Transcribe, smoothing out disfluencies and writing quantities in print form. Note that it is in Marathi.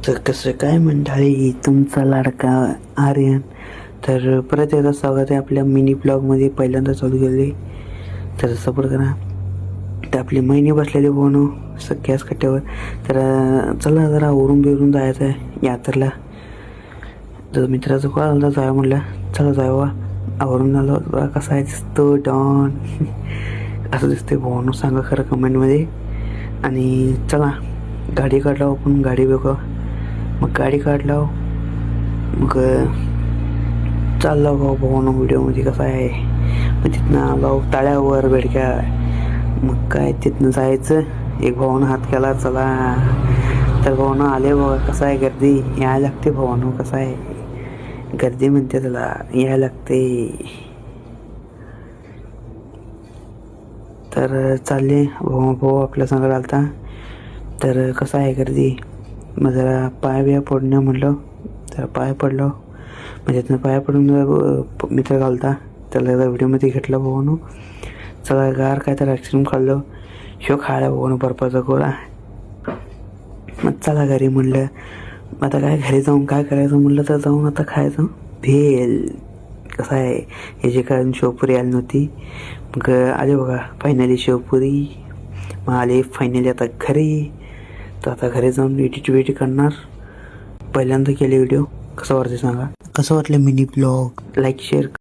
तर कसं काय मंडळी, तुमचा लाडका आर्यन. तर परत एकदा स्वागत आहे आपल्या मिनी ब्लॉगमध्ये. पहिल्यांदा चालू केले तर सपोर्ट करा. तर आपली महिने बसलेली बोनो सगळ्याच कट्ट्यावर. तर चला जरा ओरून बिरून जायचं आहे यात्रेला. तर मित्राचं कॉल आला, जाय म्हटलं. चला जायवा. आवरून आलो. कसा आहे दिसतो डॉन असं दिसते भावनो, सांगा खरं कमेंटमध्ये. आणि चला गाडी काढला आपण, गाडी बघा. मग गाडी काढला, मग चालला भावनो व्हिडिओमध्ये कसा आहे. मग तिथनं आलो ताळ्यावर बेडक्या. मग काय तिथनं जायचं. एक भावानं हात केला चला. तर भावनं आले बघा. कसं आहे गर्दी, यायला लागते भावनो. कसं आहे गर्दी म्हणते त्याला, यायला लागते. तर चालले भाऊ आपल्या संग आलता. तर कसं आहे गर्दी. मग जरा पाय बिया पडणं म्हटलं, जरा पाय पडलो. मग तिथनं पाय पडून मित्र घालता त्याला व्हिडिओमध्ये घेतला भाऊनं. चला गार काय तर आईस्क्रीम खाल्लं. शो खायला भाऊनं बर्फाचा गोळा. मग चला घरी म्हणलं. आता काय घरी जाऊन काय करायचं म्हणलं, तर जाऊन आता खायचं भेल. कसं आहे ह्याची कारण शेवपुरी आली नव्हती. मग आले बघा फायनली शेवपुरी. मग आले फायनली आता घरी. तर आता घरी जाऊन एडिट करणार. पहिल्यांदा केले व्हिडिओ. कसं वाटते सांगा, कसं वाटलं मिनी ब्लॉग. Like share